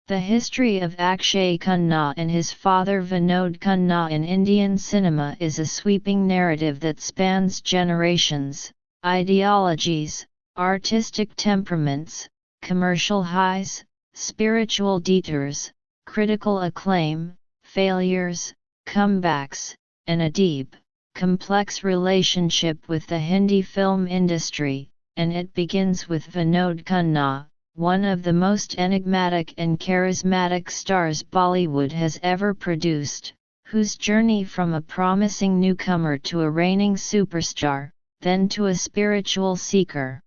The history of Akshay Khanna and his father Vinod Khanna in Indian cinema is a sweeping narrative that spans generations, ideologies, artistic temperaments, commercial highs, spiritual detours, critical acclaim, failures, comebacks, and a deep, complex relationship with the Hindi film industry, and it begins with Vinod Khanna, one of the most enigmatic and charismatic stars Bollywood has ever produced, whose journey from a promising newcomer to a reigning superstar, then to a spiritual seeker,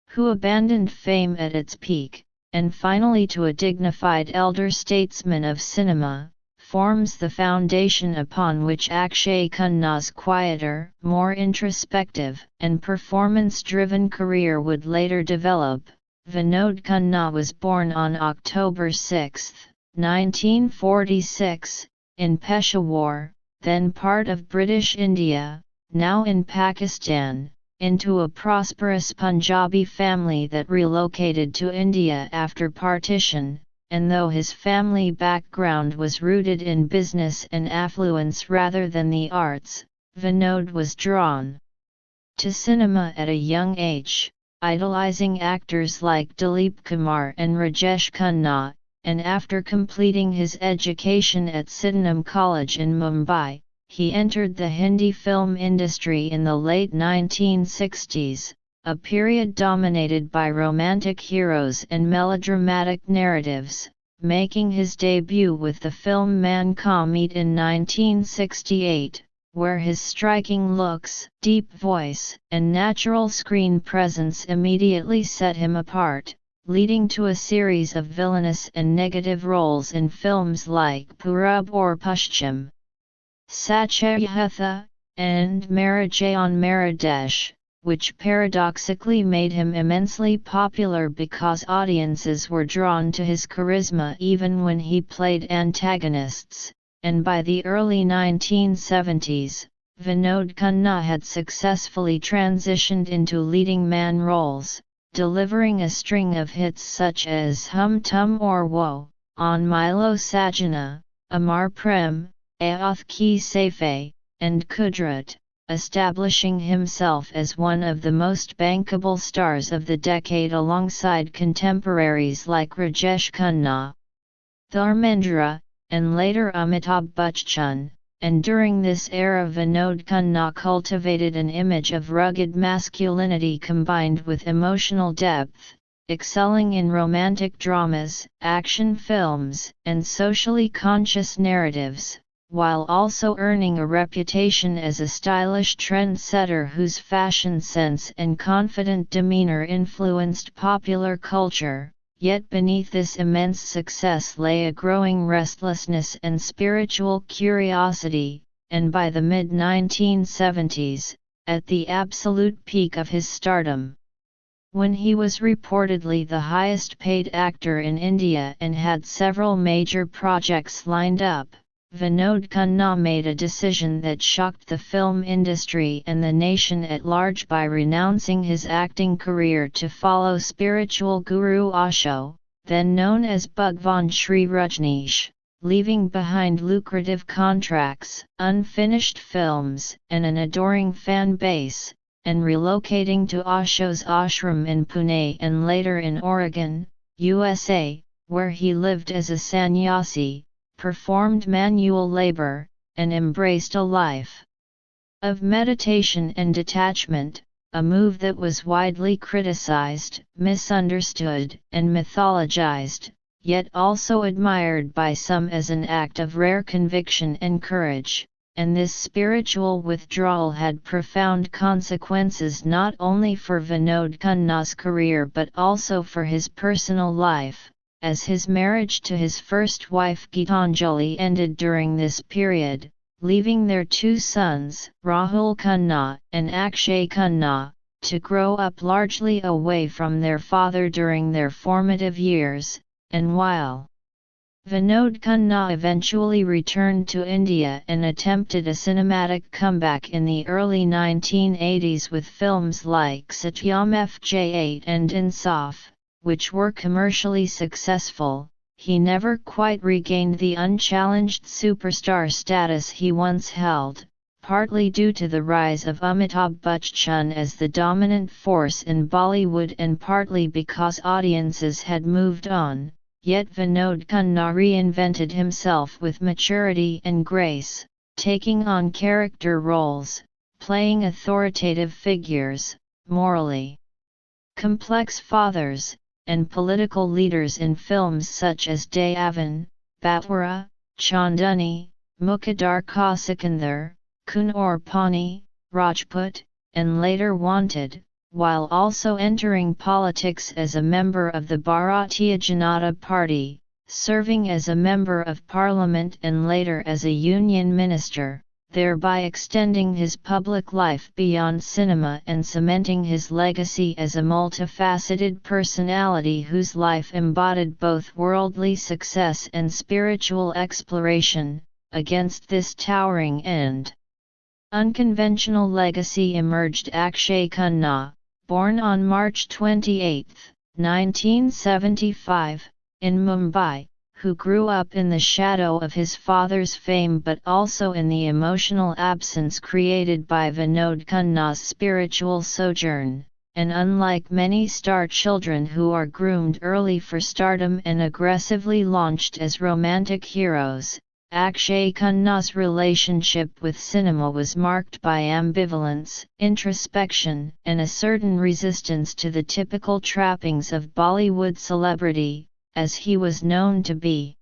who abandoned fame at its peak, and finally to a dignified elder statesman of cinema, forms the foundation upon which Akshay Khanna's quieter, more introspective, and performance-driven career would later develop. Vinod Khanna was born on October 6, 1946, in Peshawar, then part of British India, now in Pakistan, into a prosperous Punjabi family that relocated to India after partition, and though his family background was rooted in business and affluence rather than the arts, Vinod was drawn to cinema at a young age, idolizing actors like Dilip Kumar and Rajesh Khanna, and after completing his education at Sydenham College in Mumbai, he entered the Hindi film industry in the late 1960s, a period dominated by romantic heroes and melodramatic narratives, making his debut with the film Man Ka Meet in 1968. Where his striking looks, deep voice, and natural screen presence immediately set him apart, leading to a series of villainous and negative roles in films like Purab or Pushcham, Satyayatha, and Marajayan Maradesh, which paradoxically made him immensely popular because audiences were drawn to his charisma even when he played antagonists. And by the early 1970s, Vinod Khanna had successfully transitioned into leading man roles, delivering a string of hits such as Hum Tum Aur Wo, On Milo Sajana, Amar Prem, Aath Ki Safe, and Kudrat, establishing himself as one of the most bankable stars of the decade alongside contemporaries like Rajesh Khanna, Dharmendra, and later Amitabh Bachchan, and during this era Vinod Khanna cultivated an image of rugged masculinity combined with emotional depth, excelling in romantic dramas, action films, and socially conscious narratives, while also earning a reputation as a stylish trendsetter whose fashion sense and confident demeanor influenced popular culture. Yet beneath this immense success lay a growing restlessness and spiritual curiosity, and by the mid-1970s, at the absolute peak of his stardom, when he was reportedly the highest-paid actor in India and had several major projects lined up, Vinod Khanna made a decision that shocked the film industry and the nation at large by renouncing his acting career to follow spiritual guru Osho, then known as Bhagwan Sri Rajneesh, leaving behind lucrative contracts, unfinished films, and an adoring fan base, and relocating to Osho's ashram in Pune and later in Oregon, USA, where he lived as a sannyasi, performed manual labor, and embraced a life of meditation and detachment, a move that was widely criticized, misunderstood, and mythologized, yet also admired by some as an act of rare conviction and courage. And this spiritual withdrawal had profound consequences not only for Vinod Khanna's career but also for his personal life, as his marriage to his first wife Gitanjali ended during this period, leaving their two sons, Rahul Khanna and Akshay Khanna, to grow up largely away from their father during their formative years, and while Vinod Khanna eventually returned to India and attempted a cinematic comeback in the early 1980s with films like Satyam Fj8 and Insaf, which were commercially successful, he never quite regained the unchallenged superstar status he once held, partly due to the rise of Amitabh Bachchan as the dominant force in Bollywood and partly because audiences had moved on. Yet Vinod Khanna reinvented himself with maturity and grace, taking on character roles, playing authoritative figures, morally complex fathers, and political leaders in films such as Devan, Batwara, Chandani, Muqaddar Ka Sikandar, Kun Aur Pani, Rajput, and later Wanted, while also entering politics as a member of the Bharatiya Janata Party, serving as a member of parliament and later as a union minister, thereby extending his public life beyond cinema and cementing his legacy as a multifaceted personality whose life embodied both worldly success and spiritual exploration. Against this towering and unconventional legacy emerged Akshay Khanna, born on March 28, 1975, in Mumbai, who grew up in the shadow of his father's fame but also in the emotional absence created by Vinod Khanna's spiritual sojourn, and unlike many star children who are groomed early for stardom and aggressively launched as romantic heroes, Akshay Khanna's relationship with cinema was marked by ambivalence, introspection, and a certain resistance to the typical trappings of Bollywood celebrity, as he was known to be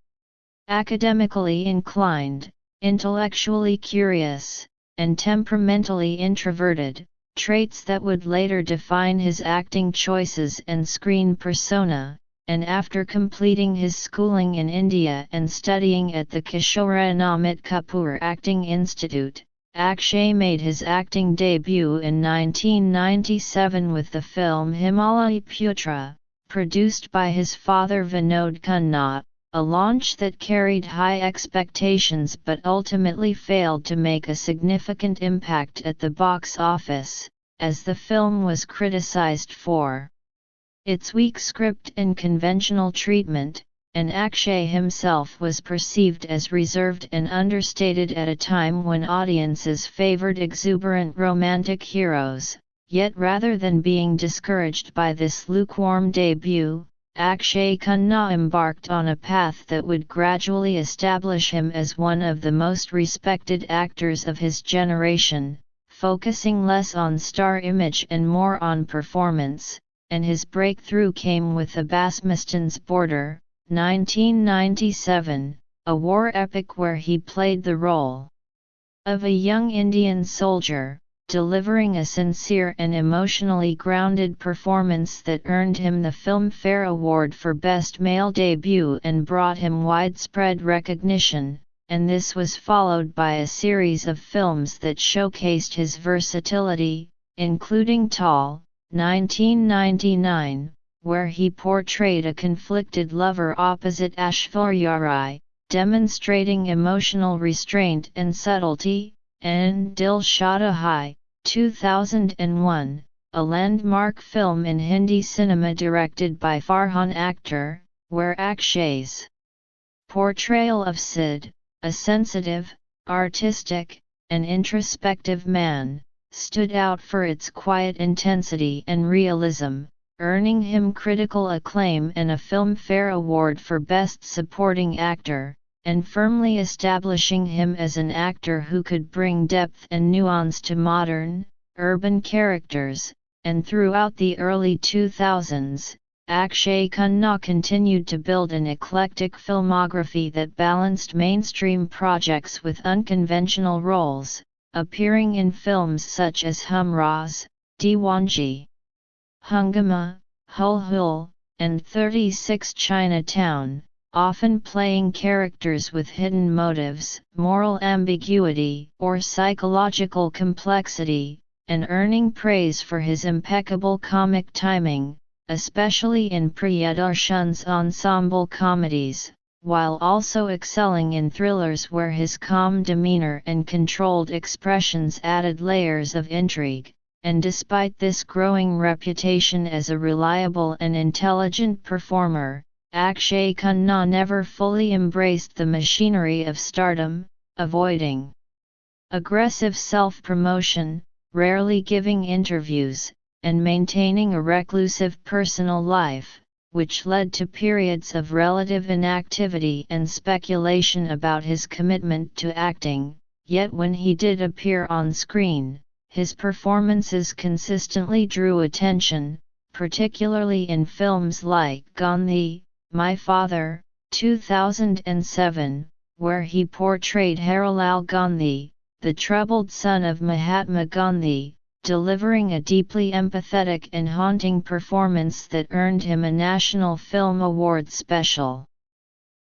academically inclined, intellectually curious, and temperamentally introverted, traits that would later define his acting choices and screen persona. And after completing his schooling in India and studying at the Kishore Namit Kapoor Acting Institute, Akshay made his acting debut in 1997 with the film Himalaya Putra, produced by his father Vinod Khanna, a launch that carried high expectations but ultimately failed to make a significant impact at the box office, as the film was criticized for its weak script and conventional treatment, and Akshay himself was perceived as reserved and understated at a time when audiences favored exuberant romantic heroes. Yet rather than being discouraged by this lukewarm debut, Akshay Khanna embarked on a path that would gradually establish him as one of the most respected actors of his generation, focusing less on star image and more on performance. And his breakthrough came with the Basmastan's Border, 1997, a war epic where he played the role of a young Indian soldier, delivering a sincere and emotionally grounded performance that earned him the Filmfare Award for Best Male Debut and brought him widespread recognition, and this was followed by a series of films that showcased his versatility, including Tall, 1999, where he portrayed a conflicted lover opposite Aishwarya Rai, demonstrating emotional restraint and subtlety, and Dil Shada Hai, 2001, a landmark film in Hindi cinema directed by Farhan Akhtar, where Akshay's portrayal of Sid, a sensitive, artistic, and introspective man, stood out for its quiet intensity and realism, earning him critical acclaim and a Filmfare Award for Best Supporting Actor, and firmly establishing him as an actor who could bring depth and nuance to modern, urban characters. And throughout the early 2000s, Akshay Khanna continued to build an eclectic filmography that balanced mainstream projects with unconventional roles, appearing in films such as Humraz, Diwanji, Hungama, Hul Hul, and 36 Chinatown, often playing characters with hidden motives, moral ambiguity, or psychological complexity, and earning praise for his impeccable comic timing, especially in Priyadarshan's ensemble comedies, while also excelling in thrillers where his calm demeanor and controlled expressions added layers of intrigue. And despite this growing reputation as a reliable and intelligent performer, Akshay Khanna never fully embraced the machinery of stardom, avoiding aggressive self-promotion, rarely giving interviews, and maintaining a reclusive personal life, which led to periods of relative inactivity and speculation about his commitment to acting. Yet when he did appear on screen, his performances consistently drew attention, particularly in films like Gandhi, My Father, 2007, where he portrayed Harilal Gandhi, the troubled son of Mahatma Gandhi, delivering a deeply empathetic and haunting performance that earned him a National Film Award special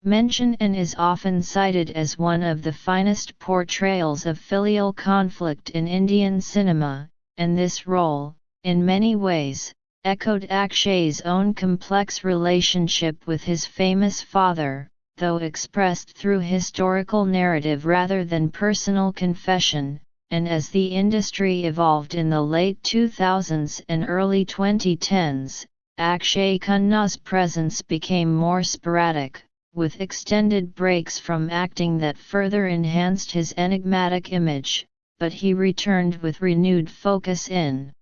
mention and is often cited as one of the finest portrayals of filial conflict in Indian cinema, and this role, in many ways, echoed Akshay's own complex relationship with his famous father, though expressed through historical narrative rather than personal confession. And as the industry evolved in the late 2000s and early 2010s, Akshay Khanna's presence became more sporadic, with extended breaks from acting that further enhanced his enigmatic image, but he returned with renewed focus in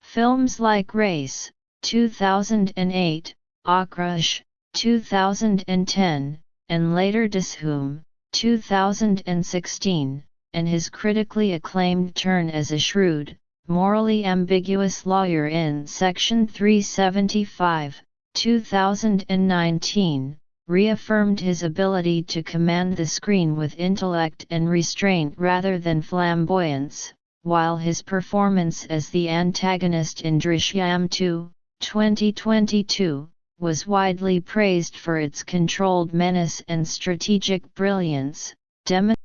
films like Race, 2008, Akshaya, 2010, and later Dishum, 2016, and his critically acclaimed turn as a shrewd, morally ambiguous lawyer in Section 375, 2019, reaffirmed his ability to command the screen with intellect and restraint rather than flamboyance, while his performance as the antagonist in Drishyam 2, 2022, was widely praised for its controlled menace and strategic brilliance, demonstrating